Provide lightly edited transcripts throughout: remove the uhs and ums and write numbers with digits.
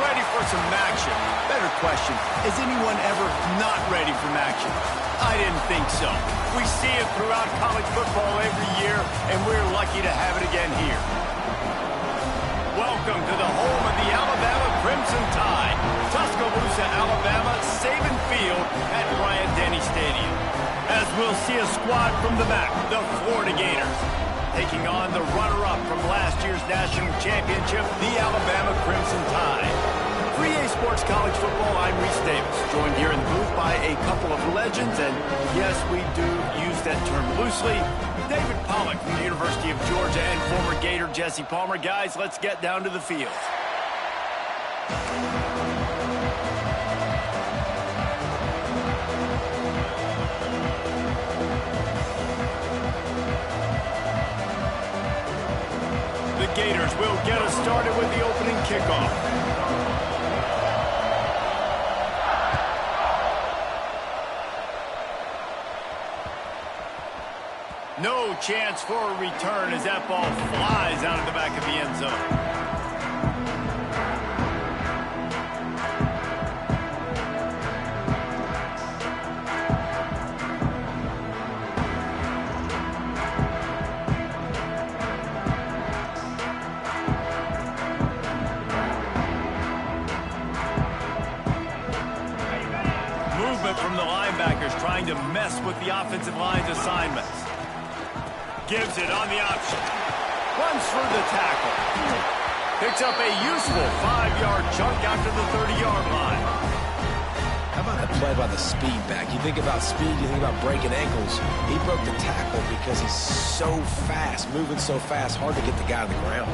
ready for some action. Better question, is anyone ever not ready for action? I didn't think so. We see it throughout college football every year, and we're lucky to have it again here. Welcome to the home of the Alabama Crimson Tide. Tuscaloosa, Alabama, Saban Field at Bryant-Denny Stadium. As we'll see a squad from the back, the Florida Gators, taking on the runner-up from last year's national championship, the Alabama Crimson Tide. For EA Sports College Football, I'm Reese Davis, joined here in the booth by a couple of legends, and yes, we do use that term loosely. David Pollack from the University of Georgia and former Gator Jesse Palmer. Guys, let's get down to the field. The Gators will get us started with the opening kickoff. No chance for a return as that ball flies out of the back of the end zone. Movement from the linebackers trying to mess with the offensive line's assignments. Gives it on the option. Runs through the tackle. Picks up a useful 5-yard chunk after the 30-yard line. How about the play by the speed back? You think about speed, you think about breaking ankles. He broke the tackle because he's so fast, moving so fast, hard to get the guy on the ground.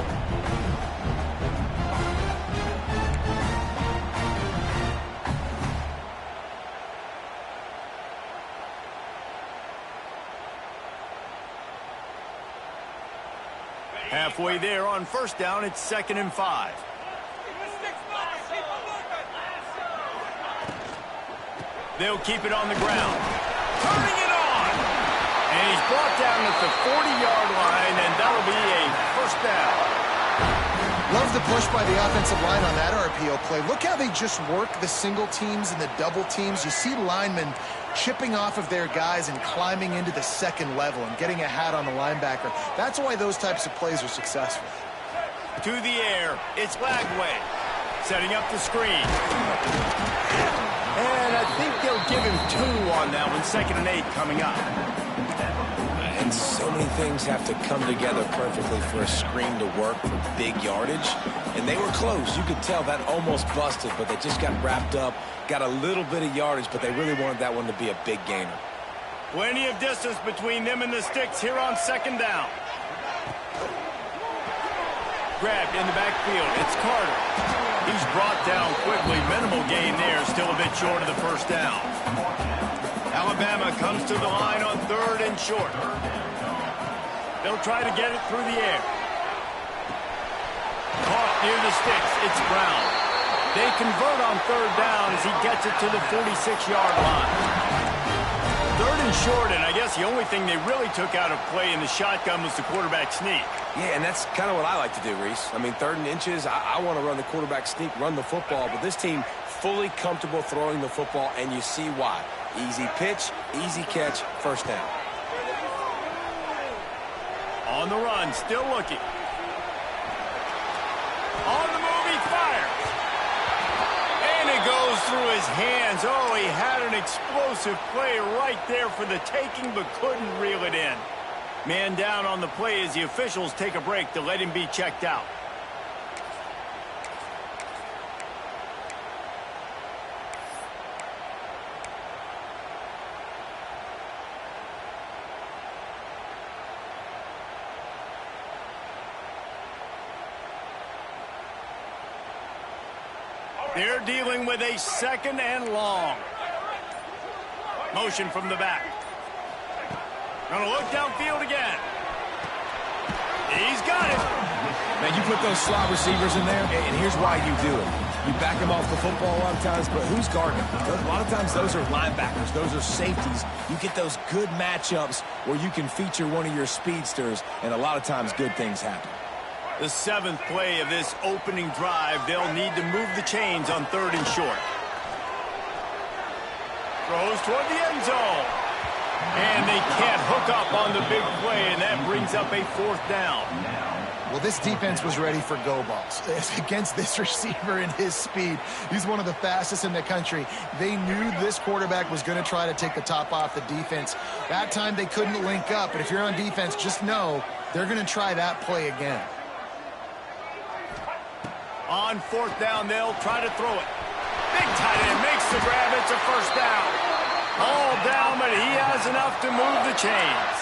Halfway there on first down, it's 2nd and 5. They'll keep it on the ground. Turning it on! And he's brought down at the 40-yard line, and that'll be a first down. Love the push by the offensive line on that RPO play. Look how they just work the single teams and the double teams. You see linemen chipping off of their guys and climbing into the second level and getting a hat on the linebacker. That's why those types of plays are successful. To the air, it's Lagway, setting up the screen. And I think they'll give him 2 on that one, 2nd and 8 coming up. And so many things have to come together perfectly for a screen to work for big yardage. And they were close. You could tell that almost busted, but they just got wrapped up, got a little bit of yardage, but they really wanted that one to be a big gainer. Plenty of distance between them and the sticks here on 2nd down. Grabbed in the backfield. It's Carter. He's brought down quickly. Minimal gain there. Still a bit short of the first down. Alabama comes to the line on 3rd and short. They'll try to get it through the air. Caught near the sticks. It's Brown. They convert on 3rd down as he gets it to the 46-yard line. 3rd and short, and I guess the only thing they really took out of play in the shotgun was the quarterback sneak. Yeah, and that's kind of what I like to do, Reese. I mean, 3rd and inches, I want to run the quarterback sneak, run the football, but this team fully comfortable throwing the football, and you see why. Easy pitch, easy catch, first down. On the run, still looking. On the move, he fires. And it goes through his hands. Oh, he had an explosive play right there for the taking, but couldn't reel it in. Man down on the play as the officials take a break to let him be checked out. They're dealing with a 2nd and long. Motion from the back. Gonna look downfield again. He's got it. Man, you put those slot receivers in there, and here's why you do it. You back them off the football a lot of times, but who's guarding them? A lot of times those are linebackers. Those are safeties. You get those good matchups where you can feature one of your speedsters, and a lot of times good things happen. The 7th play of this opening drive, they'll need to move the chains on 3rd and short. Throws toward the end zone. And they can't hook up on the big play, and that brings up a 4th down. Well, this defense was ready for go balls. Against this receiver and his speed, he's one of the fastest in the country. They knew this quarterback was going to try to take the top off the defense. That time they couldn't link up, but if you're on defense, just know they're going to try that play again. On 4th down, they'll try to throw it. Big tight end makes the grab. It's a 1st down. All down, but he has enough to move the chains.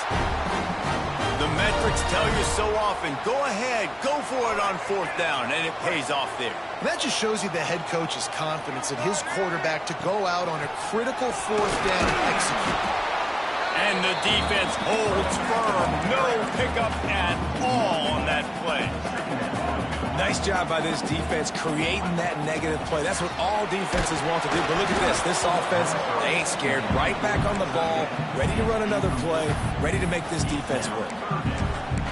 The metrics tell you so often, go ahead, go for it on 4th down, and it pays off there. That just shows you the head coach's confidence in his quarterback to go out on a critical 4th down and execute. And the defense holds firm. No pickup at all on that play. Nice job by this defense creating that negative play. That's what all defenses want to do. But look at this. This offense, they ain't scared. Right back on the ball, ready to run another play, ready to make this defense work.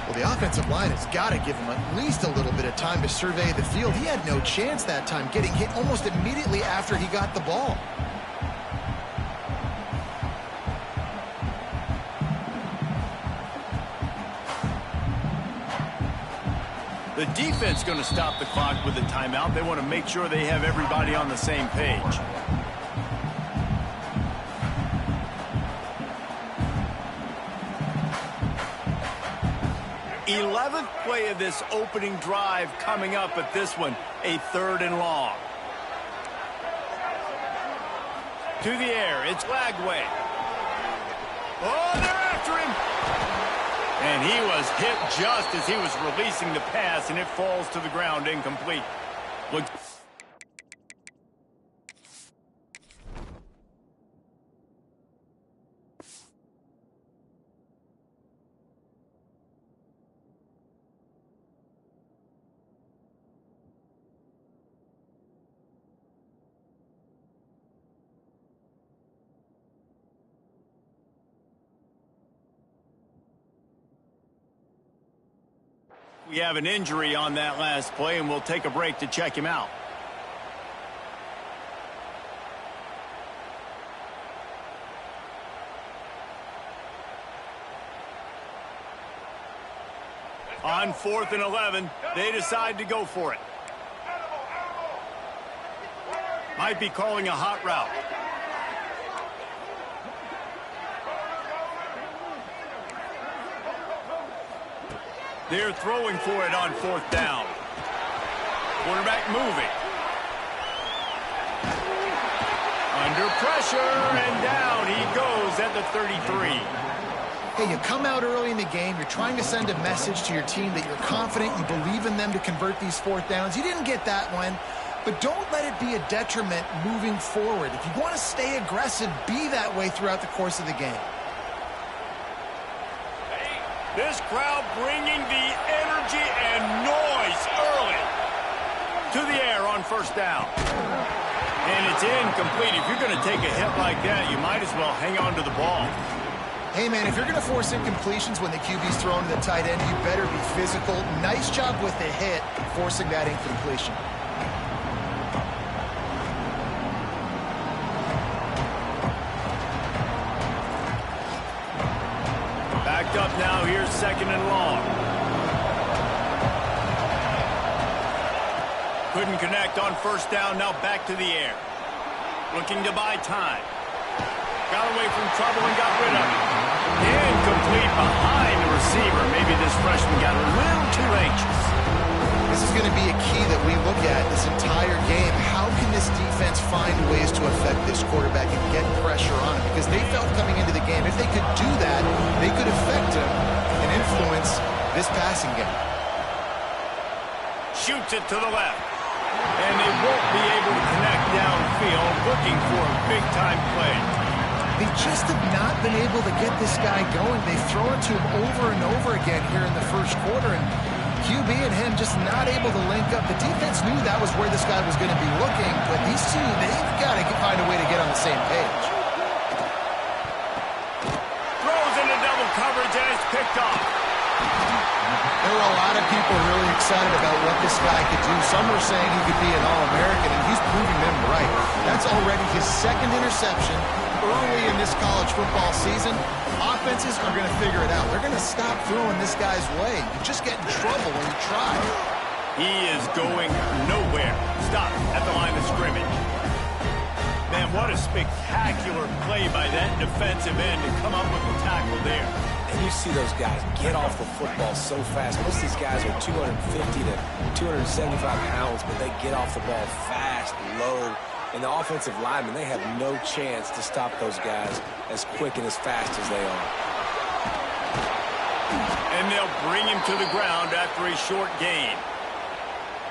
Well, the offensive line has got to give him at least a little bit of time to survey the field. He had no chance that time, getting hit almost immediately after he got the ball. The defense going to stop the clock with a timeout. They want to make sure they have everybody on the same page. Eleventh play of this opening drive coming up, but this one, a 3rd and long. To the air, it's Lagway. Oh, they're after him. And he was hit just as he was releasing the pass, and it falls to the ground incomplete. Look. We have an injury on that last play, and we'll take a break to check him out. On 4th and 11, they decide to go for it. Might be calling a hot route. They're throwing for it on 4th down. Quarterback moving. Under pressure, and down he goes at the 33. Hey, you come out early in the game, you're trying to send a message to your team that you're confident, you believe in them to convert these 4th downs. You didn't get that one, but don't let it be a detriment moving forward. If you want to stay aggressive, be that way throughout the course of the game. This crowd bringing the energy and noise early. To the air on 1st down. And it's incomplete. If you're going to take a hit like that, you might as well hang on to the ball. Hey, man, if you're going to force incompletions when the QB's thrown to the tight end, you better be physical. Nice job with the hit, forcing that incompletion. Backed up now, here's 2nd and long. Couldn't connect on 1st down, now back to the air. Looking to buy time. Got away from trouble and got rid of it. Incomplete behind the receiver. Maybe this freshman got a little too anxious. This is going to be a key that we look at this entire game. How can this defense find ways to affect this quarterback and get pressure on him? Because they felt coming into the game, if they could do that, they could affect him and influence this passing game. Shoots it to the left. And they won't be able to connect downfield, looking for a big-time play. They just have not been able to get this guy going. They've thrown it to him over and over again here in the 1st quarter, and QB and him just not able to link up. The defense knew that was where this guy was going to be looking, but these two, they've got to find a way to get on the same page. Throws into double coverage, and it's picked off. There were a lot of people really excited about what this guy could do. Some were saying he could be an All-American, and he's proving them right. That's already his second interception early in this college football season. Offenses are going to figure it out. They're going to stop throwing this guy's way. You just get in trouble when you try. He is going nowhere. Stop at the line of scrimmage. Man, what a spectacular play by that defensive end to come up with the tackle there. And you see those guys get off the football so fast. Most of these guys are 250 to 275 pounds, but they get off the ball fast, low. And the offensive linemen, they have no chance to stop those guys as quick and as fast as they are. And they'll bring him to the ground after a short gain.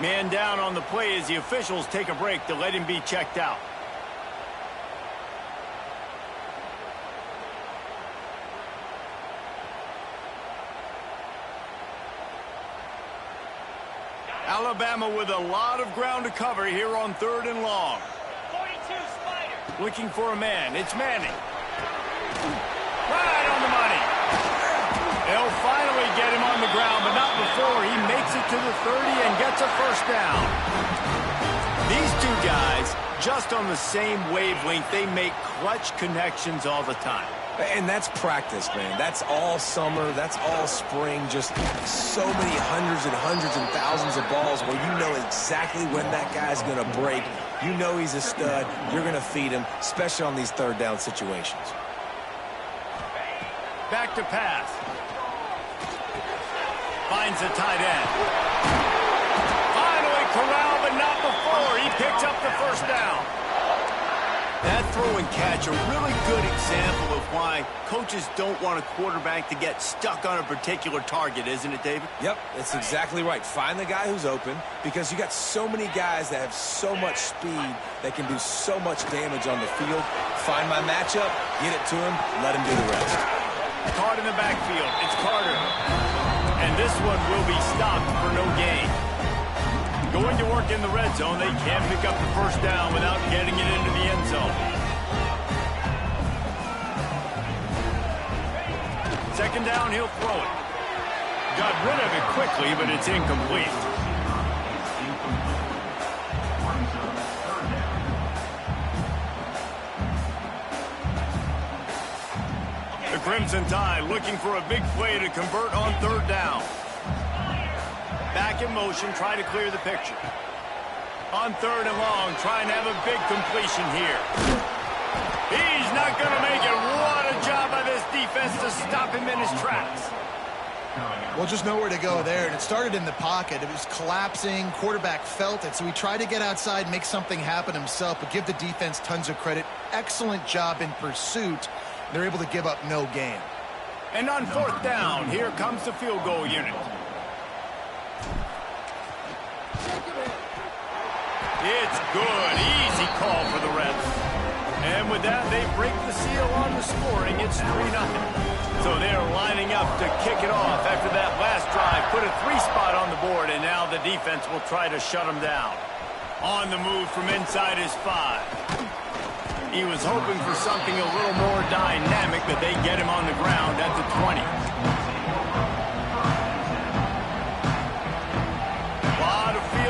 Man down on the play as the officials take a break to let him be checked out. Alabama with a lot of ground to cover here on 3rd and long. 42 Spider. Looking for a man. It's Manning. Right on the money. They'll finally get him on the ground, but not before he makes it to the 30 and gets a first down. These two guys, just on the same wavelength, they make clutch connections all the time. And that's practice, man. That's all summer. That's all spring. Just so many hundreds and thousands of balls where you know exactly when that guy's going to break. You know he's a stud. You're going to feed him, especially on these 3rd down situations. Back to pass. Finds the tight end. Finally corralled, but not before. He picks up the first down. That throw and catch, a really good example of why coaches don't want a quarterback to get stuck on a particular target, isn't it, David? Yep, that's exactly right. Find the guy who's open because you got so many guys that have so much speed that can do so much damage on the field. Find my matchup, get it to him, let him do the rest. Caught in the backfield. It's Carter. And this one will be stopped for no gain. Going to work in the red zone, they can't pick up the first down without getting it into the end zone. 2nd down, he'll throw it. Got rid of it quickly, but it's incomplete. The Crimson Tide looking for a big play to convert on 3rd down. Back in motion, trying to clear the picture. On 3rd and long, trying to have a big completion here. He's not going to make it. What a job by this defense to stop him in his tracks. Well, just nowhere to go there, and it started in the pocket. It was collapsing. Quarterback felt it, so he tried to get outside, make something happen himself, but give the defense tons of credit. Excellent job in pursuit. They're able to give up no gain. And on 4th down, here comes the field goal unit. It's good. Easy call for the Reds. And with that, they break the seal on the scoring. It's 3-0. So they're lining up to kick it off after that last drive. Put a 3-spot on the board, and now the defense will try to shut them down. On the move from inside his 5. He was hoping for something a little more dynamic, but they get him on the ground at the 20.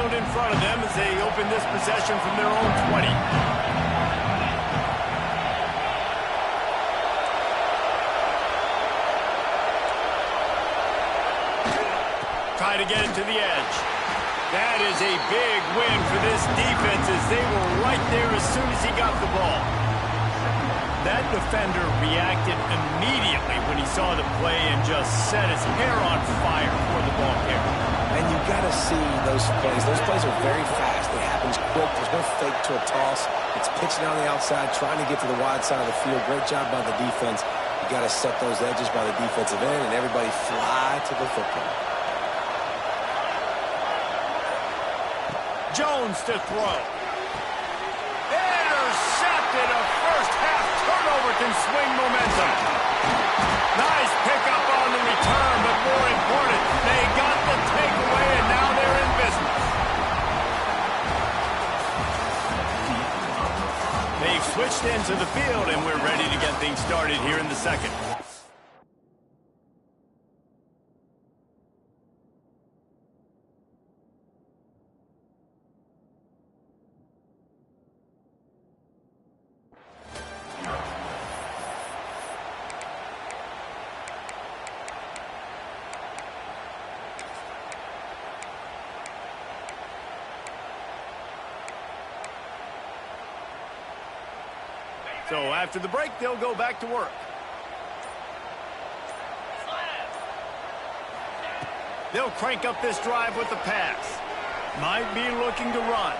In front of them as they open this possession from their own 20. Try to get him to the edge. That is a big win for this defense as they were right there as soon as he got the ball. That defender reacted immediately when he saw the play and just set his hair on fire for the ball carrier. And you got to see those plays. Those plays are very fast. It happens quick. There's no fake to a toss. It's pitching on the outside, trying to get to the wide side of the field. Great job by the defense. You got to set those edges by the defensive end, and everybody fly to the football. Jones to throw. Intercepted. A first-half turnover can swing momentum. Nice pickup on the return, but more important, they got the takeaway, and now they're in business. They've switched into the field, and we're ready to get things started here in the 2nd. So after the break, they'll go back to work. They'll crank up this drive with the pass. Might be looking to run.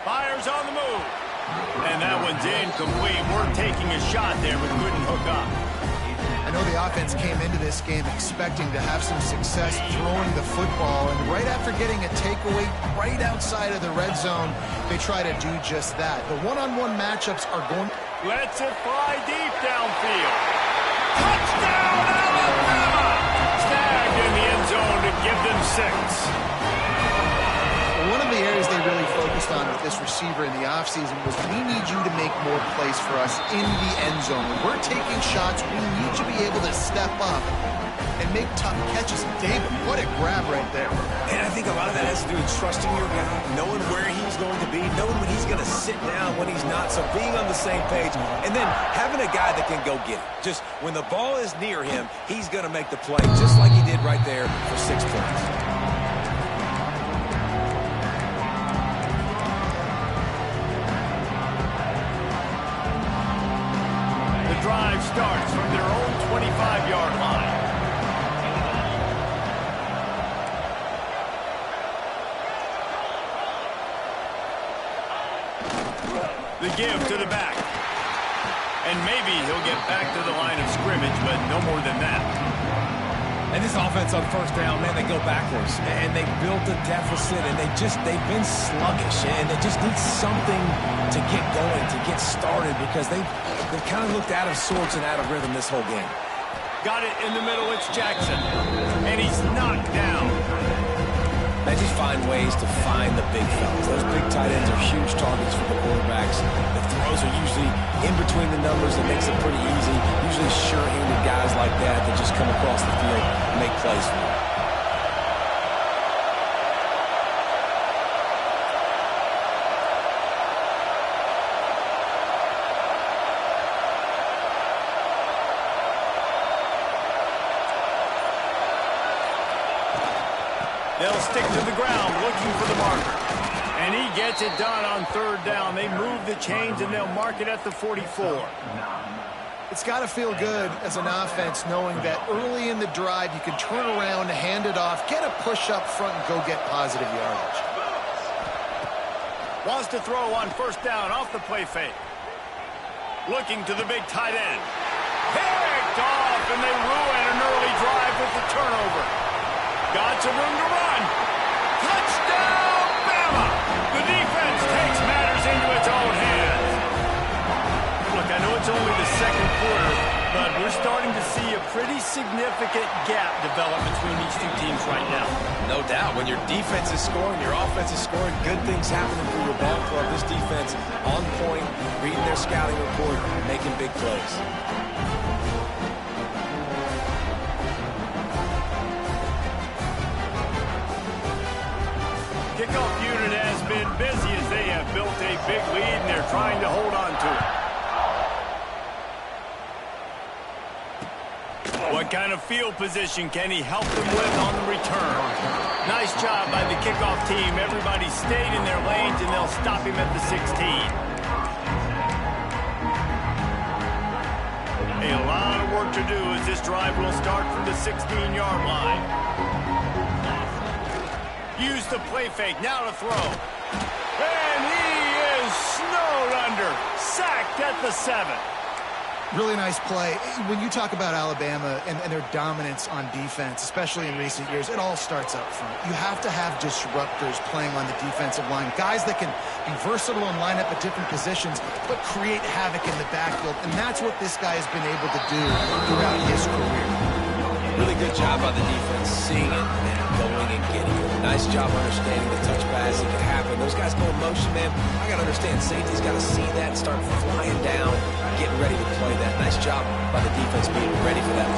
Fires on the move. And that one's incomplete. We're taking a shot there, but couldn't hook up. I know the offense came into this game expecting to have some success throwing the football, and right after getting a takeaway right outside of the red zone, they try to do just that. The one-on-one matchups are going... Lets it fly deep downfield. Touchdown, Alabama! Snagged in the end zone to give them 6. One of the areas they really focused on with this receiver in the offseason was, we need you to make more plays for us in the end zone. When we're taking shots, we need you to be able to step up and make tough catches. And David, what a grab right there. And I think a lot of that has to do with trusting your guy, knowing where he's going to be, knowing when he's going to sit down, when he's not. So being on the same page, and then having a guy that can go get it. Just when the ball is near him, he's going to make the play, just like he did right there for 6 points. Drive starts from their own 25-yard line. The give to the back. And maybe he'll get back to the line of scrimmage, but no more than that. And this offense on first down, man, they go backwards. And they built a deficit, and they've been sluggish. And they just need something to get going, to get started, because they've kind of looked out of sorts and out of rhythm this whole game. Got it in the middle, it's Jackson. And he's knocked down. They just find ways to find the big fellas. Those big tight ends are huge targets for the quarterbacks. The throws are usually in between the numbers. That makes it pretty easy. Usually sure-handed guys like that just come across the field and make plays for them. They'll stick to the ground looking for the marker. And he gets it done on third down. They move the chains and they'll mark it at the 44. It's got to feel good as an offense knowing that early in the drive you can turn around, hand it off, get a push up front, and go get positive yardage. Wants to throw on first down off the play fake. Looking to the big tight end. Picked off, and they ruin an early drive with the turnover. Got some room to run. Touchdown, Bama! The defense takes matters into its own hands. Look, I know it's only the second quarter, but we're starting to see a pretty significant gap develop between these two teams right now. No doubt. When your defense is scoring, your offense is scoring, good things happening for your ball club. This defense on point, reading their scouting report, making big plays. Kickoff unit has been busy as they have built a big lead and they're trying to hold on to it. What kind of field position can he help them with on the return? Nice job by the kickoff team. Everybody stayed in their lanes and they'll stop him at the 16. A lot of work to do as this drive will start from the 16-yard line. Use the play fake, now to throw. And he is snowed under. Sacked at the 7. Really nice play. When you talk about Alabama and their dominance on defense, especially in recent years, it all starts up front. You have to have disruptors playing on the defensive line, guys that can be versatile and line up at different positions, but create havoc in the backfield. And that's what this guy has been able to do throughout his career. Really good job by the defense, seeing it and going and getting it. Nice job understanding the touch pass. It can happen. Those guys go in motion, man. I got to understand, safety's got to see that and start flying down, getting ready to play that. Nice job by the defense being ready for that.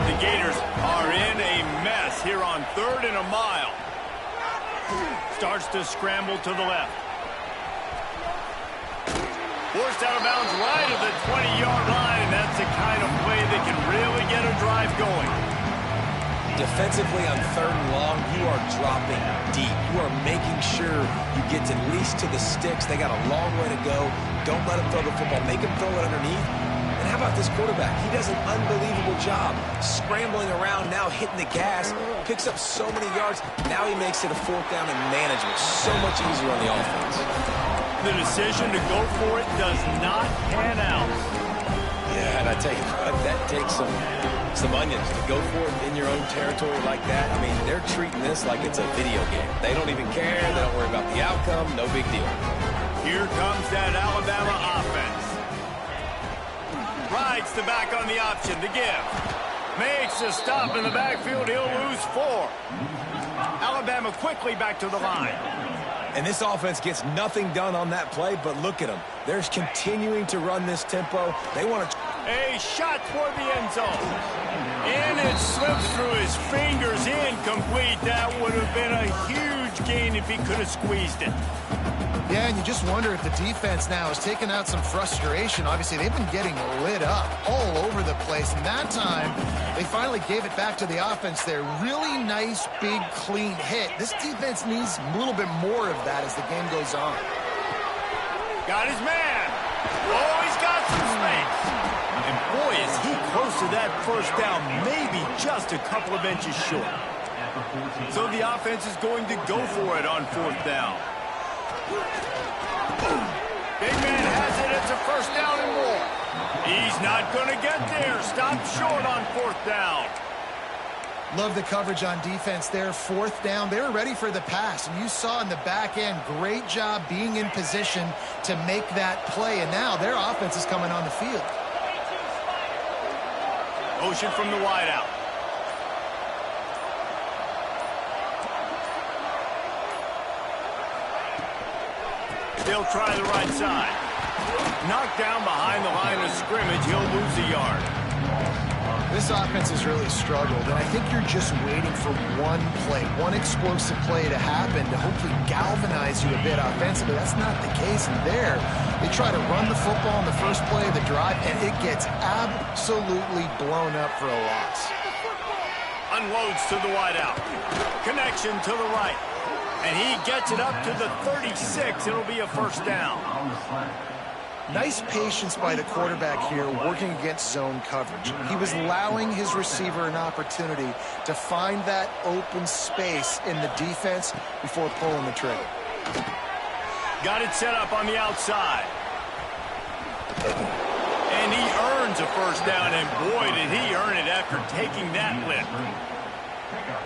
The Gators are in a mess here on 3rd and a mile. Starts to scramble to the left. Forced out of bounds right at the 20-yard line, and that's the kind of play that can really get a drive going. defensively on 3rd and long, you are dropping deep. You are making sure you get at least to the sticks. They got a long way to go. Don't let them throw the football. Make them throw it underneath. And how about this quarterback? He does an unbelievable job scrambling around, now hitting the gas, picks up so many yards. Now he makes it a 4th down and manageable. So much easier on the offense. The decision to go for it does not pan out. Yeah, and I tell you what, that takes some onions to go for it in your own territory like that. I mean, they're treating this like it's a video game. They don't even care. They don't worry about the outcome. No big deal. Here comes that Alabama offense. Rides the back on the option to give. Makes a stop in the backfield. He'll lose 4. Alabama quickly back to the line. And this offense gets nothing done on that play, but look at them. They're continuing to run this tempo. They want to... A shot toward the end zone. And it slips through his fingers. Incomplete. That would have been a huge gain if he could have squeezed it. Yeah, and you just wonder if the defense now is taking out some frustration. Obviously, they've been getting lit up all over the place. And that time, they finally gave it back to the offense there. Really nice, big, clean hit. This defense needs a little bit more of that as the game goes on. Got his man. Oh, he's got some space. And boy, is he close to that 1st down, maybe just a couple of inches short. So the offense is going to go for it on 4th down. Big man has it. It's a 1st down and more. He's not going to get there. Stop short on 4th down. Love the coverage on defense there. 4th down. They were ready for the pass. And you saw in the back end, great job being in position to make that play. And now their offense is coming on the field. Motion from the wideout. They'll try the right side. Knocked down behind the line of scrimmage. He'll lose a yard. This offense has really struggled, and I think you're just waiting for one play, one explosive play to happen to hopefully galvanize you a bit offensively. That's not the case. And there, they try to run the football in the first play of the drive, and it gets absolutely blown up for a loss. Unloads to the wideout. Connection to the right. And he gets it up to the 36. It'll be a 1st down. Nice patience by the quarterback here working against zone coverage. He was allowing his receiver an opportunity to find that open space in the defense before pulling the trigger. Got it set up on the outside. And he earns a 1st down, and boy, did he earn it after taking that lift.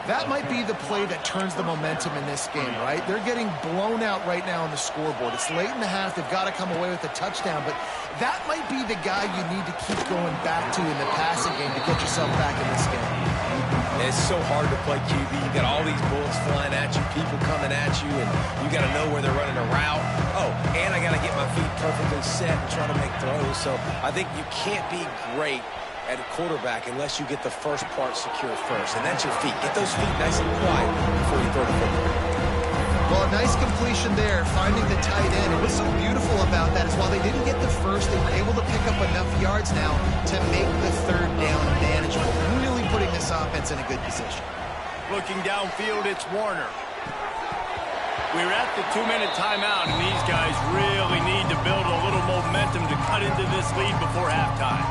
That might be the play that turns the momentum in this game, right? They're getting blown out right now on the scoreboard. It's late in the half. They've got to come away with a touchdown, but that might be the guy you need to keep going back to in the passing game to get yourself back in this game. It's so hard to play QB. You got all these bullets flying at you, people coming at you, and you got to know where they're running a route. Oh, and I got to get my feet perfectly set and try to make throws. So I think you can't be great at a quarterback unless you get the first part secure first, and that's your feet. Get those feet nice and quiet before you throw the football. Well, a nice completion there, finding the tight end. And what's so beautiful about that is while they didn't get the first, they were able to pick up enough yards now to make the 3rd down manageable. Really putting this offense in a good position. Looking downfield, it's Warner. We're at the 2-minute timeout, and these guys really need to build a little momentum to cut into this lead before halftime.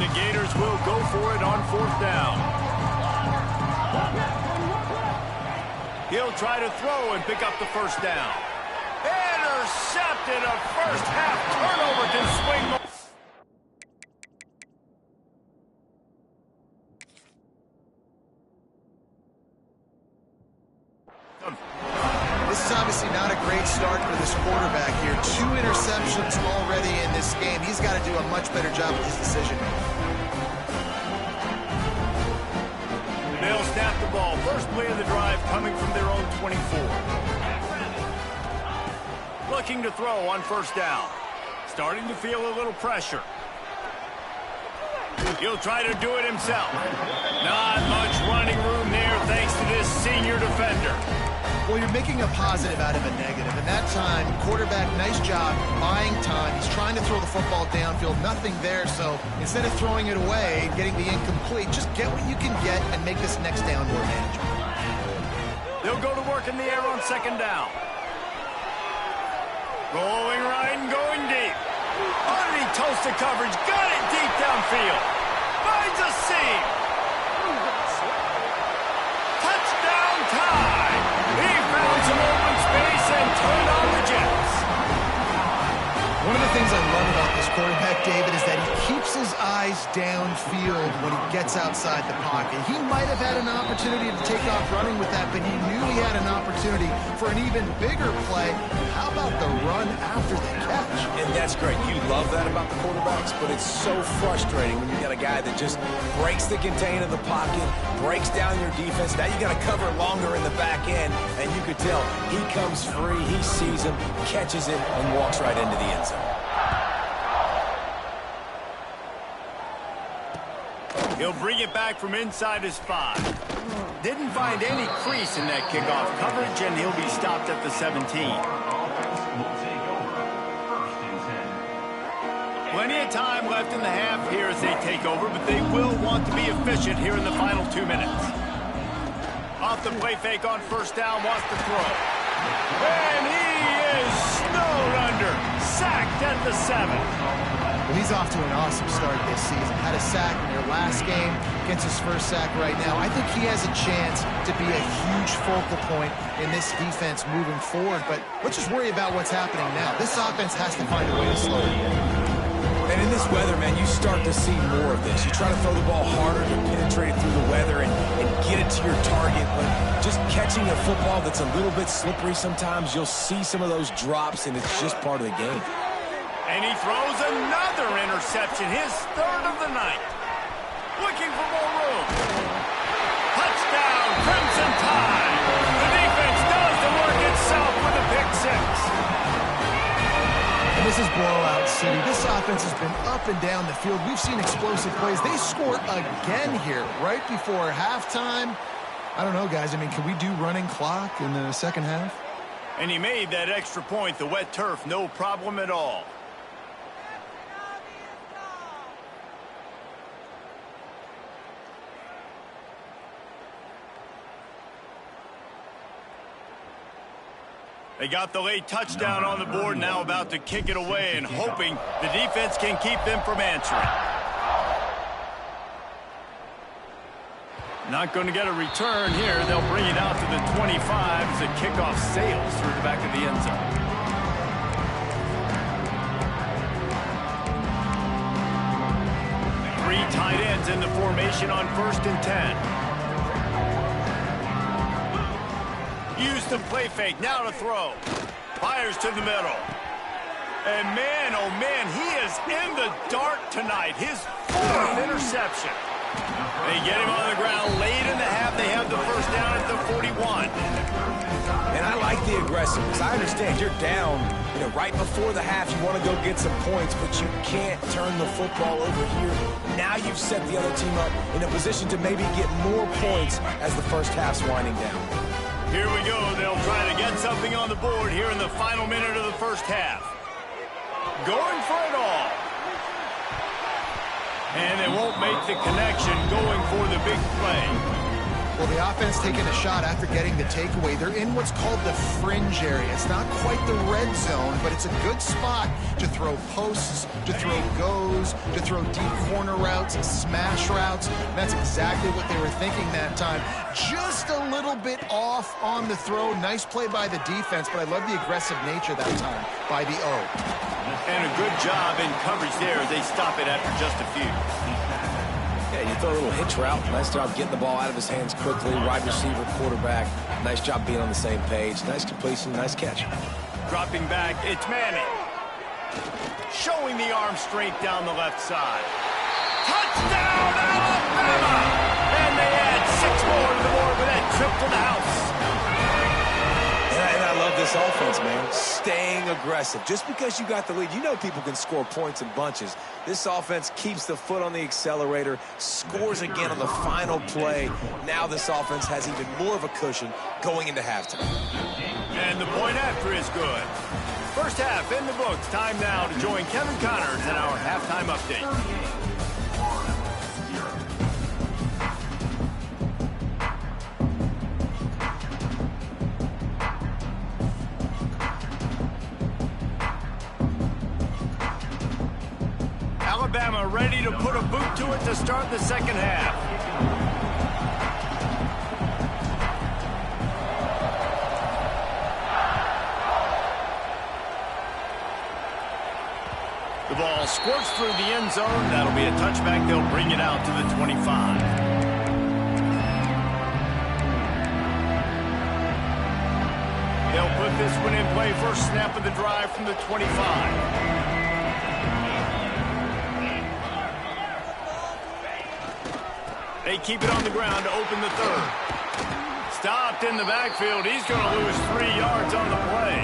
The Gators will go for it on 4th down. He'll try to throw and pick up the 1st down. Intercepted, a first half turnover can swing. This is obviously not a great start for this quarterback here. 2 interceptions already in this game. He's got to do a much better job with his decision making. They'll snap the ball. First play of the drive coming from their own 24. Looking to throw on 1st down. Starting to feel a little pressure. He'll try to do it himself. Not much running room there thanks to this senior defender. Well, you're making a positive out of a negative. And that time, quarterback, nice job buying time. He's trying to throw the football downfield. Nothing there. So instead of throwing it away and getting the incomplete, just get what you can get and make this next down more manageable. They'll go to work in the air on second down. Rolling right and going deep. Underneath toasted coverage. Got it deep downfield. Finds a seam. Touchdown time. He found some open space and turned on the Jets. One of the things I love about this quarterback, David, is that he keeps his eyes downfield when he gets outside the pocket. He might have had an opportunity to take off running with that, but he knew he had an opportunity for an even bigger play. How about the run after the catch? And that's great. You love that about the quarterbacks, but it's so frustrating when you got a guy that just breaks the contain of the pocket, breaks down your defense. Now you got to cover longer in the back end, and you could tell he comes free, he sees him, catches it, and walks right into the end zone. He'll bring it back from inside his 5. Didn't find any crease in that kickoff coverage, and he'll be stopped at the 17. Plenty of time left in the half here as they take over, but they will want to be efficient here in the final 2 minutes. Off the play fake on first down, wants to throw. And he is snowed under. Sacked at the 7. Well, he's off to an awesome start this season. Had a sack in their last game, gets his first sack right now. I think he has a chance to be a huge focal point in this defense moving forward. But let's just worry about what's happening now. This offense has to find a way to slow it down. And in this weather, man, you start to see more of this. You try to throw the ball harder to penetrate it through the weather and get it to your target. But just catching a football that's a little bit slippery sometimes, you'll see some of those drops, and it's just part of the game. And he throws another interception, his 3rd of the night. Looking for more room. Touchdown, Crimson Tide. The defense does the work itself with a pick 6. And this is blowout city. This offense has been up and down the field. We've seen explosive plays. They score again here right before halftime. I don't know, guys. I mean, can we do running clock in the second half? And he made that extra point, the wet turf, no problem at all. They got the late touchdown on the board, now about to kick it away and hoping the defense can keep them from answering. Not going to get a return here. They'll bring it out to the 25 as the kickoff sails through the back of the end zone. Three tight ends in the formation on 1st and 10. Used the play fake, now to throw. Fires to the middle. And man, oh man, he is in the dark tonight. His 4th interception. They get him on the ground late in the half. They have the first down at the 41. And I like the aggressiveness. I understand you're down, right before the half. You want to go get some points, but you can't turn the football over here. Now you've set the other team up in a position to maybe get more points as the first half's winding down. Here we go. They'll try to get something on the board here in the final minute of the first half. Going for it all. And they won't make the connection going for the big play. Well, the offense taking a shot after getting the takeaway. They're in what's called the fringe area. It's not quite the red zone, but it's a good spot to throw posts, to throw goes, to throw deep corner routes, smash routes. And that's exactly what they were thinking that time. Just a little bit off on the throw. Nice play by the defense, but I love the aggressive nature that time by the O. And a good job in coverage there as they stop it after just a few. Yeah, you throw a little hitch route. Nice job getting the ball out of his hands quickly. Wide receiver, quarterback. Nice job being on the same page. Nice completion, nice catch. Dropping back, it's Manning. Showing the arm strength down the left side. Touchdown, Alabama! And they add 6 more to the board with that trip to the house. And I love this this offense, man. Staying aggressive. Just because you got the lead, you know people can score points in bunches. This offense keeps the foot on the accelerator, scores again on the final play. Now this offense has even more of a cushion going into halftime. And the point after is good. First half in the books. Time now to join Kevin Connors in our halftime update. Alabama ready to put a boot to it to start the second half. The ball squirts through the end zone. That'll be a touchback. They'll bring it out to the 25. They'll put this one in play. First snap of the drive from the 25. They keep it on the ground to open the third. Stopped in the backfield. He's going to lose 3 yards on the play.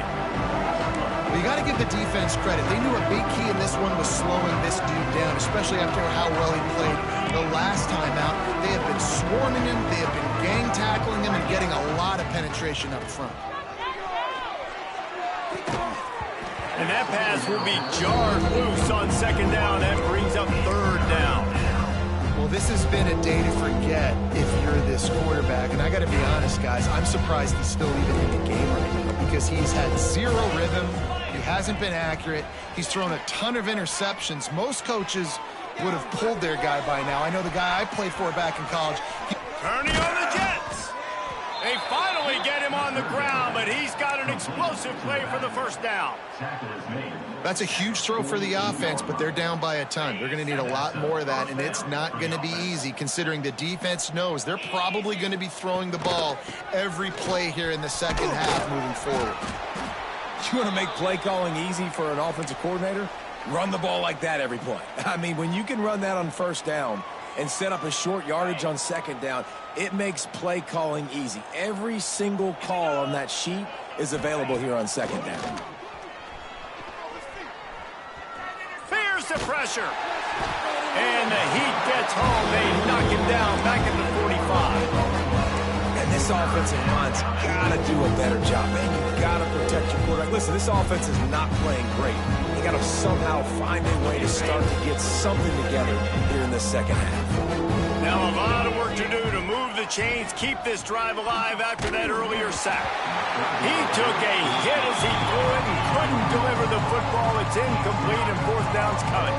Well, you got to give the defense credit. They knew a big key in this one was slowing this dude down, especially after how well he played the last time out. They have been swarming him. They have been gang tackling him and getting a lot of penetration up front. And that pass will be jarred loose on second down. That brings up third down. Well, this has been a day to forget if you're this quarterback. And I got to be honest, guys, I'm surprised he's still even in the game right now because he's had zero rhythm. He hasn't been accurate. He's thrown a ton of interceptions. Most coaches would have pulled their guy by now. I know the guy I played for back in college. Turning on the Jets. They finally get him on the ground, but he's got an explosive play for the first down. That's a huge throw for the offense, but they're down by a ton. They're going to need a lot more of that, and it's not going to be easy considering the defense knows they're probably going to be throwing the ball every play here in the second half moving forward. You want to make play calling easy for an offensive coordinator? Run the ball like that every play. I mean, when you can run that on first down and set up a short yardage on second down, it makes play calling easy. Every single call on that sheet is available here on second down. Fears the pressure. And the heat gets home. They knock him down back at the 45. And this offensive line's got to do a better job, man. You've got to protect your quarterback. Listen, this offense is not playing great. They got to somehow find a way to start to get something together here in the second half. Now a lot of work to do to move the chains, keep this drive alive after that earlier sack. He took a hit as he threw it and couldn't deliver the football. It's incomplete and fourth down's coming.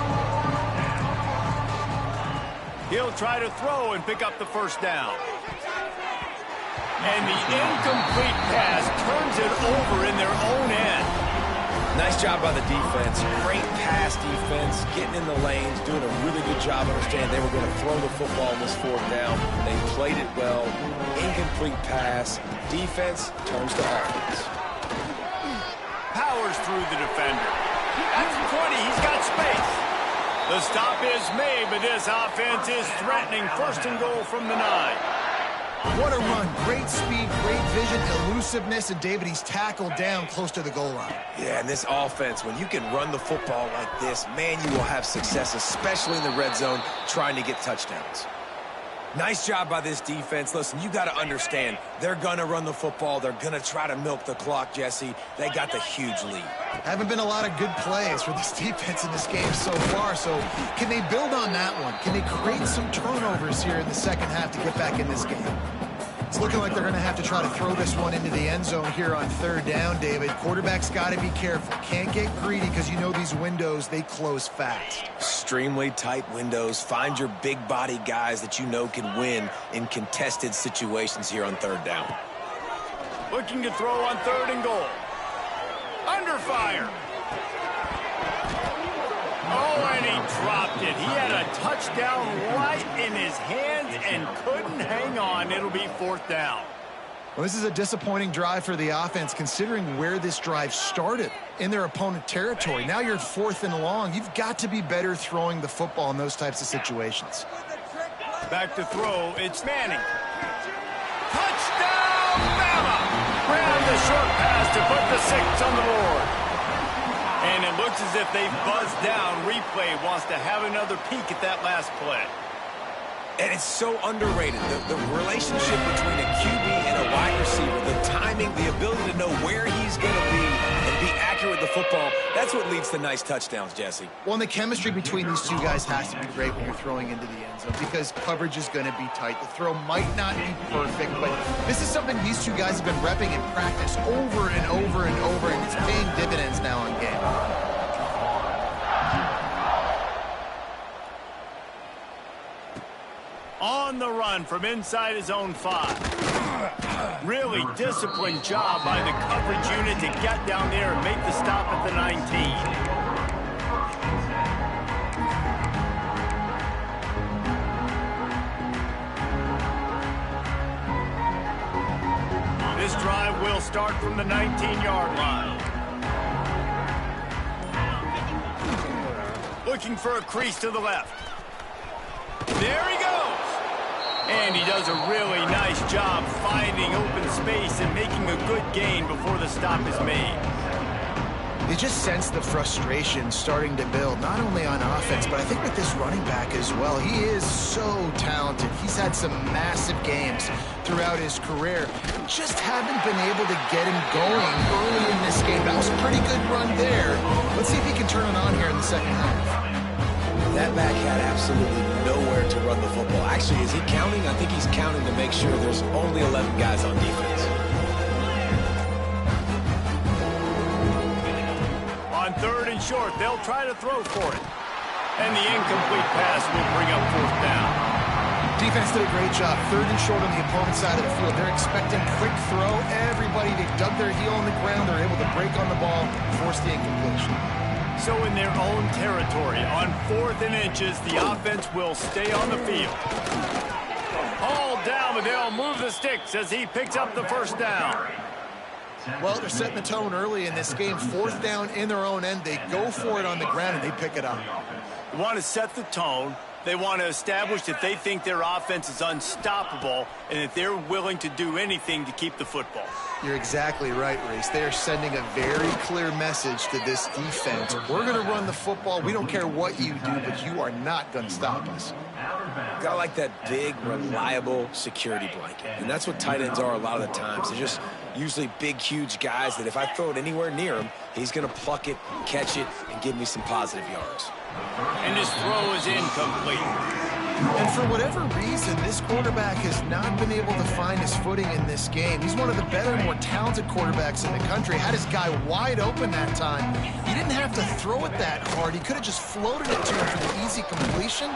He'll try to throw and pick up the first down. And the incomplete pass turns it over in their own end. Nice job by the defense. Great pass defense, getting in the lanes, doing a really good job understanding they were going to throw the football on this fourth down. They played it well. Incomplete pass. Defense turns to offense. Powers through the defender. At the 20, he's got space. The stop is made, but this offense is threatening. First and goal from the 9. What a run. Great speed, great vision, elusiveness, and David, he's tackled down close to the goal line. Yeah, and this offense, when you can run the football like this, man, you will have success, especially in the red zone, trying to get touchdowns. Nice job by this defense. Listen, you got to understand, they're going to run the football. They're going to try to milk the clock, Jesse. They got the huge lead. Haven't been a lot of good plays for this defense in this game so far, so can they build on that one? Can they create some turnovers here in the second half to get back in this game? It's looking like they're going to have to try to throw this one into the end zone here on third down, David. Quarterback's got to be careful. Can't get greedy because you know these windows, they close fast. Extremely tight windows. Find your big body guys that you know can win in contested situations here on third down. Looking to throw on third and goal. Under fire. Oh, and he dropped it. He had a touchdown right in his hands and couldn't hang on. It'll be fourth down. Well, this is a disappointing drive for the offense considering where this drive started in their opponent territory. Now you're fourth and long. You've got to be better throwing the football in those types of situations. Back to throw. It's Manning. Touchdown, Bama! Graham with a short pass to put the 6 on the board. And it looks as if they've buzzed down. Replay wants to have another peek at that last play. And it's so underrated. The relationship between a QB and a wide receiver, the timing, the ability to know where he's going to be and be accurate with the football, that's what leads to nice touchdowns, Jesse. Well, and the chemistry between these two guys has to be great when you're throwing into the end zone because coverage is going to be tight. The throw might not be perfect, but this is something these two guys have been repping in practice over and over and over, and it's paying dividends now on game. On the run from inside his own 5. Really disciplined job by the coverage unit to get down there and make the stop at the 19. This drive will start from the 19-yard line. Looking for a crease to the left. There he goes. And he does a really nice job finding open space and making a good gain before the stop is made. You just sense the frustration starting to build, not only on offense, but I think with this running back as well. He is so talented. He's had some massive games throughout his career. Just haven't been able to get him going early in this game. That was a pretty good run there. Let's see if he can turn it on here in the second half. That back had absolutely nowhere to run the football. Actually, is he counting? I think he's counting to make sure there's only 11 guys on defense. On 3rd and short, they'll try to throw for it. And the incomplete pass will bring up 4th down. Defense did a great job. 3rd and short on the opponent's side of the field. They're expecting quick throw. Everybody, they dug their heel on the ground. They're able to break on the ball, force the incompletion. So in their own territory, on 4th and inches, the offense will stay on the field. Hauled down, but they'll move the sticks as he picks up the 1st down. Well, they're setting the tone early in this game. 4th down in their own end. They go for it on the ground, and they pick it up. They want to set the tone. They want to establish that they think their offense is unstoppable and that they're willing to do anything to keep the football. You're exactly right, Reese. They are sending a very clear message to this defense. We're going to run the football. We don't care what you do, but you are not going to stop us. Got like that big, reliable security blanket. And that's what tight ends are a lot of the times. They're just usually big, huge guys that if I throw it anywhere near him, he's going to pluck it, catch it, and give me some positive yards. And his throw is incomplete. And for whatever reason, this quarterback has not been able to find his footing in this game. He's one of the better, more talented quarterbacks in the country. Had his guy wide open that time. He didn't have to throw it that hard. He could have just floated it to him for the easy completion,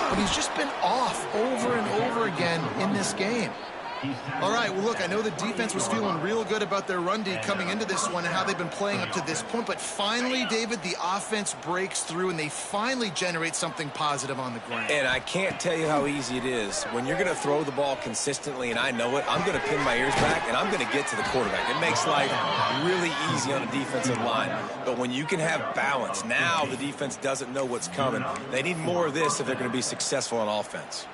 but he's just been off over and over again in this game. All right, well, look, I know the defense was feeling real good about their run D coming into this one and how they've been playing up to this point, but finally, David, the offense breaks through and they finally generate something positive on the ground. And I can't tell you how easy it is. When you're going to throw the ball consistently, and I know it, I'm going to pin my ears back, and I'm going to get to the quarterback. It makes life really easy on a defensive line. But when you can have balance, now the defense doesn't know what's coming. They need more of this if they're going to be successful on offense.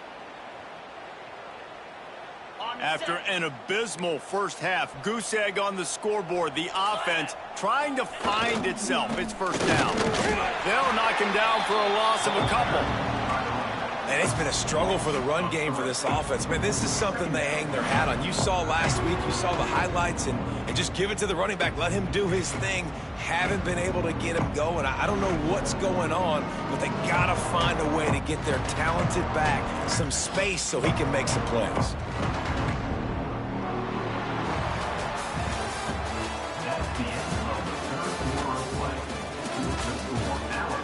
After an abysmal first half, goose egg on the scoreboard, the offense trying to find itself. It's 1st down. They'll knock him down for a loss of a couple. And it's been a struggle for the run game for this offense. Man, this is something they hang their hat on. You saw last week, you saw the highlights, and just give it to the running back. Let him do his thing. Haven't been able to get him going. I don't know what's going on, but they got to find a way to get their talented back some space so he can make some plays.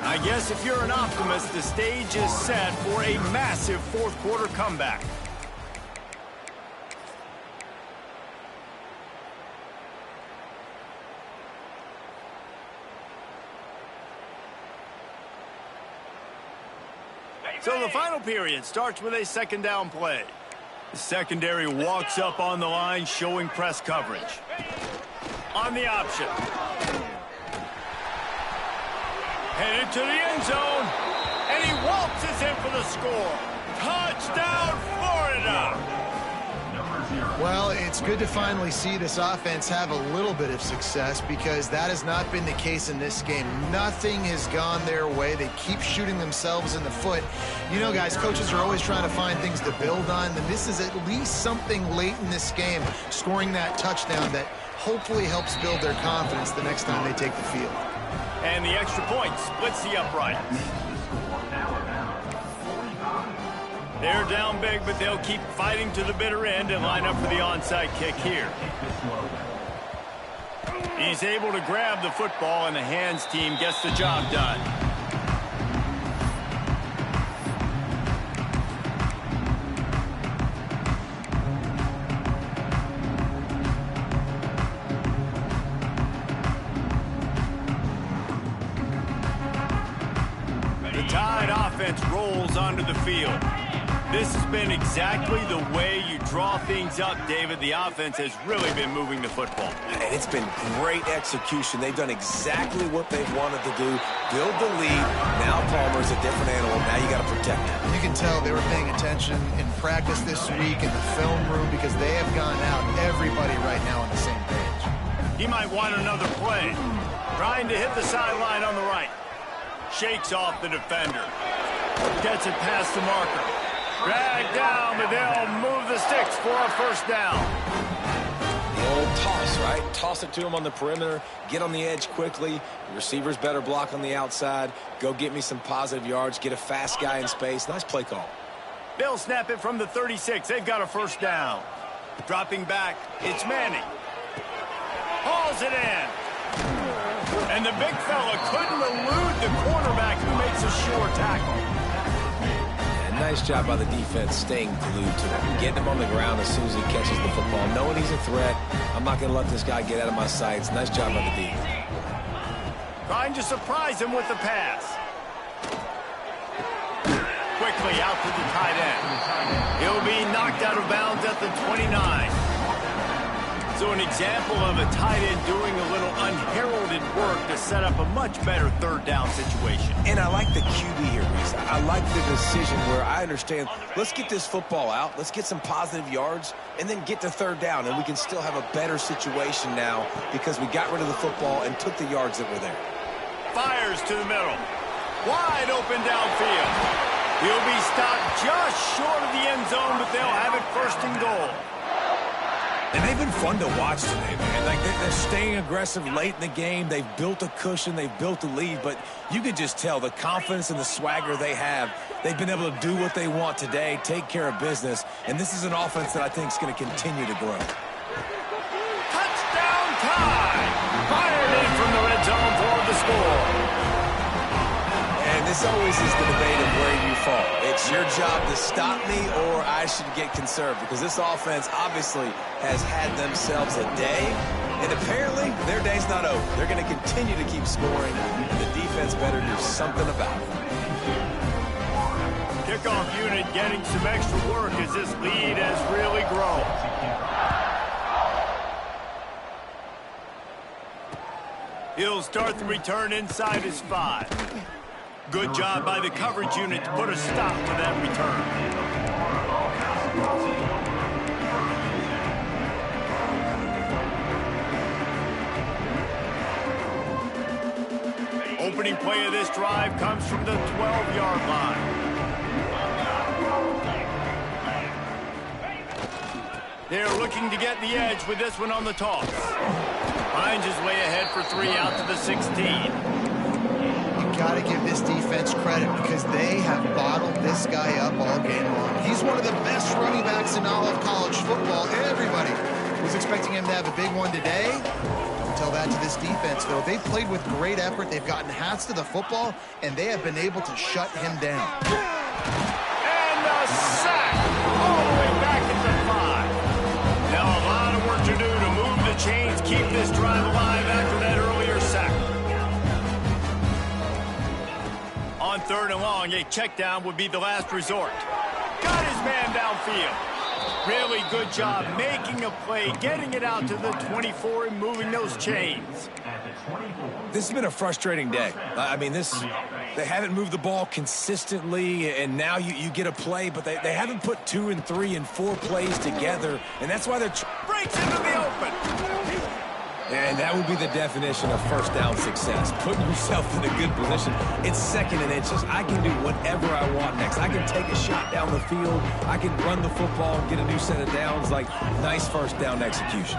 I guess if you're an optimist, the stage is set for a massive 4th quarter comeback. So the final period starts with a 2nd down play. The secondary walks up on the line, showing press coverage. On the option. Headed to the end zone, and he waltzes in for the score. Touchdown, Florida! Well, it's good to finally see this offense have a little bit of success because that has not been the case in this game. Nothing has gone their way. They keep shooting themselves in the foot. You know, guys, coaches are always trying to find things to build on, and this is at least something late in this game, scoring that touchdown that hopefully helps build their confidence the next time they take the field. And the extra point splits the upright. They're down big, but they'll keep fighting to the bitter end and line up for the onside kick here. He's able to grab the football, and the hands team gets the job done. The Tide offense rolls onto the field. This has been exactly the way you draw things up, David. The offense has really been moving the football. And it's been great execution. They've done exactly what they've wanted to do. Build the lead. Now Palmer's a different animal. Now you got to protect him. You can tell they were paying attention in practice this week in the film room because they have gone out, everybody right now on the same page. He might want another play. Trying to hit the sideline on the right. Shakes off the defender. Gets it past the marker. Drag down, but they'll move the sticks for a first down. The old toss, right? Toss it to him on the perimeter. Get on the edge quickly. The receivers better block on the outside. Go get me some positive yards. Get a fast guy in space. Nice play call. They'll snap it from the 36. They've got a first down. Dropping back, it's Manning. Hauls it in. And the big fella couldn't elude the cornerback who makes a sure tackle. Nice job by the defense staying glued to him. Getting him on the ground as soon as he catches the football. Knowing he's a threat. I'm not going to let this guy get out of my sights. Nice job by the defense. Trying to surprise him with the pass. Quickly out to the tight end. He'll be knocked out of bounds at the 29. So an example of a tight end doing a little unheralded work to set up a much better third down situation. And I like the QB here, Reese. I like the decision where I understand, let's get this football out, let's get some positive yards, and then get to third down, and we can still have a better situation now because we got rid of the football and took the yards that were there. Fires to the middle. Wide open downfield. He'll be stopped just short of the end zone, but they'll have it first and goal. And they've been fun to watch today, man. Like, they're staying aggressive late in the game. They've built a cushion. They've built a lead. But you can just tell the confidence and the swagger they have. They've been able to do what they want today, take care of business. And this is an offense that I think is going to continue to grow. Touchdown Tide! Fired in from the red zone for the score. And this always is the debate of where you fall. It's your job to stop me or I should get conserved because this offense obviously has had themselves a day, and apparently their day's not over. They're going to continue to keep scoring. The defense better do something about it. Kickoff unit getting some extra work as this lead has really grown. He'll start the return inside his 5. Good job by the coverage unit to put a stop to that return. Opening play of this drive comes from the 12-yard line. They're looking to get the edge with this one on the toss. Finds his way ahead for 3 out to the 16. Got to give this defense credit because they have bottled this guy up all game long. He's one of the best running backs in all of college football. Everybody was expecting him to have a big one today. Don't tell that to this defense, though. They've played with great effort. They've gotten hats to the football, and they have been able to shut him down. And a sack all the way back at the 5. Now a lot of work to do to move the chains, keep this drive alive after that earlier sack. On 3rd and long, a check down would be the last resort. Got his man downfield. Really good job making a play, getting it out to the 24 and moving those chains. This has been a frustrating day. I mean, this They haven't moved the ball consistently, and now you get a play, but they haven't put 2 and 3 and 4 plays together, and that's why they're... Breaks into the open. And that would be the definition of first down success. Putting yourself in a good position. It's 2nd and inches. I can do whatever I want next. I can take a shot down the field. I can run the football and get a new set of downs. Like, nice first down execution.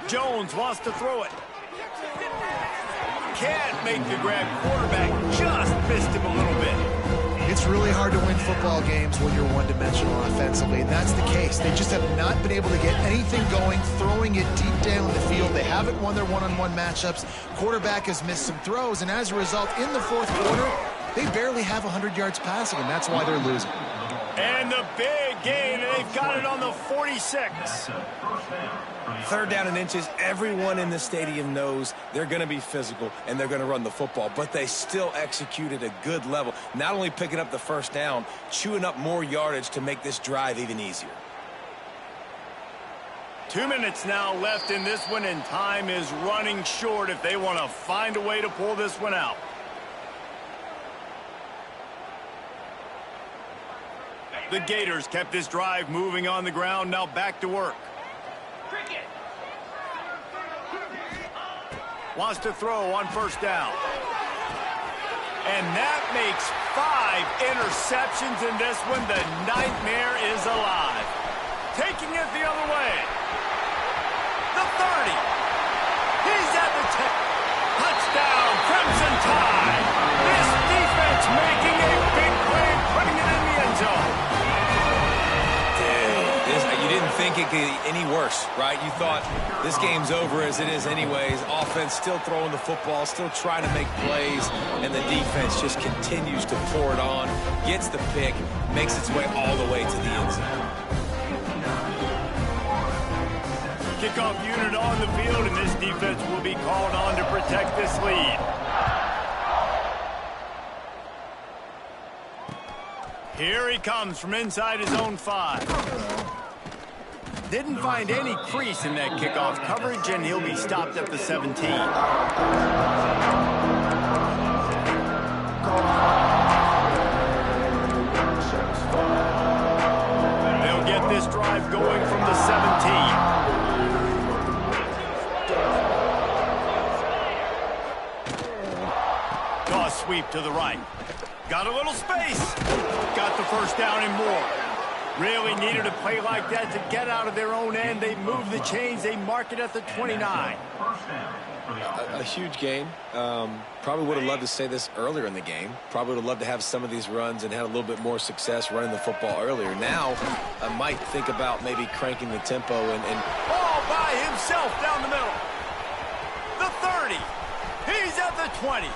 Jones wants to throw it. Can't make the grab. Quarterback just missed him a little bit. It's really hard to win football games when you're one-dimensional offensively, and that's the case. They just have not been able to get anything going, throwing it deep down the field. They haven't won their one-on-one matchups. Quarterback has missed some throws, and as a result, in the 4th quarter, they barely have 100 yards passing, and that's why they're losing. And the big gain, and they've got it on the 46. 3rd down and inches. Everyone in the stadium knows they're going to be physical and they're going to run the football, but they still executed a good level. Not only picking up the first down, chewing up more yardage to make this drive even easier. 2 minutes now left in this one, and time is running short if they want to find a way to pull this one out. The Gators kept this drive moving on the ground. Now back to work. Wants to throw on first down. And that makes 5 interceptions in this one. The nightmare is alive. Taking it the other way. The 30. He's at the 10. Touchdown, Crimson Tide. This defense making a big play, putting it in the end zone. You didn't think it could get any worse, right? You thought this game's over as it is anyways. Offense still throwing the football, still trying to make plays, and the defense just continues to pour it on, gets the pick, makes its way all the way to the end zone. Kickoff unit on the field, and this defense will be called on to protect this lead. Here he comes from inside his own 5. Didn't find any crease in that kickoff coverage, and he'll be stopped at the 17. They'll get this drive going from the 17. Toss sweep to the right. Got a little space. Got the first down and more. Really needed a play like that to get out of their own end. They move the chains. They mark it at the 29. A huge gain. Probably would have loved to say this earlier in the game. Probably would have loved to have some of these runs and had a little bit more success running the football earlier. Now, I might think about maybe cranking the tempo and All by himself down the middle. The 30. He's at the 20.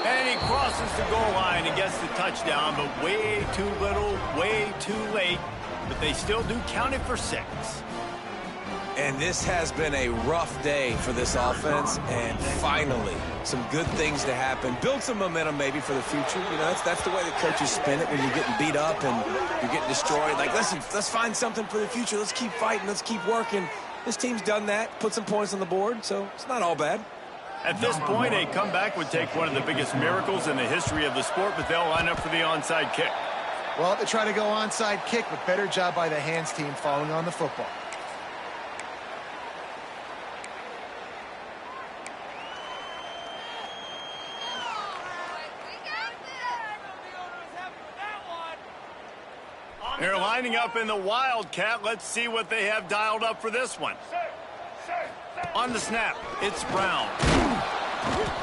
And he crosses the goal line and gets the touchdown, but way too little, way too late. But they still do count it for 6. And this has been a rough day for this offense, and finally, some good things to happen. Build some momentum maybe for the future. You know, that's the way the coaches spin it when you're getting beat up and you're getting destroyed. Like, listen, let's find something for the future. Let's keep fighting. Let's keep working. This team's done that, put some points on the board, so it's not all bad. At this point, a comeback would take one of the biggest miracles in the history of the sport, but they'll line up for the onside kick. Well, they try to go onside kick, but better job by the hands team following on the football. They're lining up in the Wildcat. Let's see what they have dialed up for this one. On the snap, it's Brown.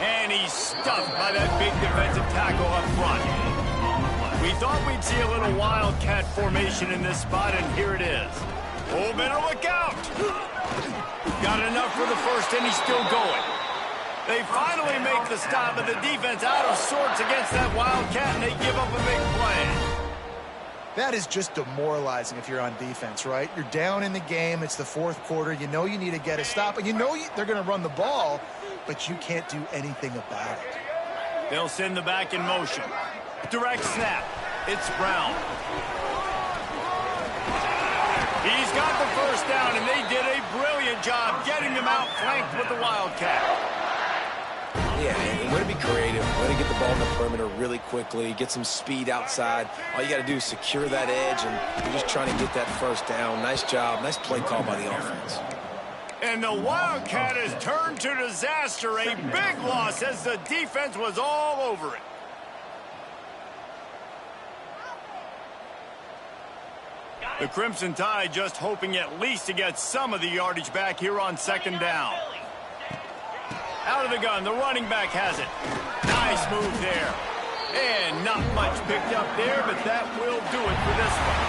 And he's stuffed by that big defensive tackle up front. We thought we'd see a little Wildcat formation in this spot, and here it is. Oh, better look out! Got enough for the first, and he's still going. They finally make the stop, but the defense out of sorts against that Wildcat, and they give up a big play. That is just demoralizing if you're on defense, right? You're down in the game. It's the 4th quarter. You know you need to get a stop, and you know they're going to run the ball, but you can't do anything about it. They'll send the back in motion. Direct snap. It's Brown. He's got the first down, and they did a brilliant job getting them out flanked with the Wildcat. Yeah, and way to be creative, way to get the ball in the perimeter really quickly, get some speed outside. All you got to do is secure that edge, and you're just trying to get that first down. Nice job. Nice play call by the offense. And the Wildcat has turned to disaster. A big loss as the defense was all over it. The Crimson Tide just hoping at least to get some of the yardage back here on second down. Out of the gun, the running back has it. Nice move there. And not much picked up there, but that will do it for this one.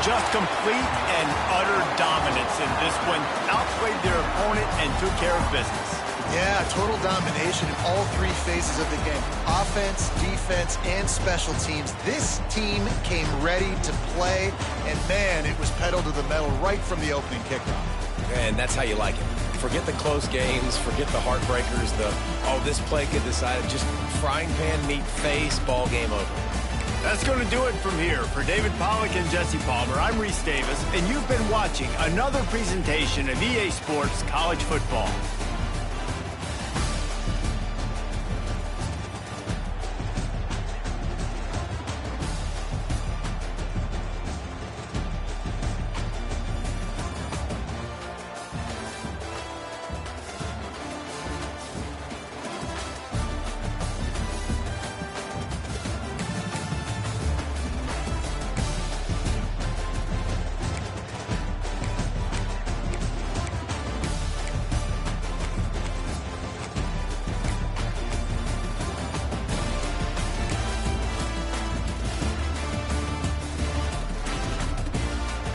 Just complete and utter dominance in this one. Outplayed their opponent and took care of business. Yeah, total domination in all three phases of the game. Offense, defense, and special teams. This team came ready to play, and man, it was pedal to the metal right from the opening kickoff. And that's how you like it. Forget the close games, forget the heartbreakers, this play could decide, just frying pan, meat face, ball game over. That's going to do it from here. For David Pollack and Jesse Palmer, I'm Reese Davis, and you've been watching another presentation of EA Sports College Football.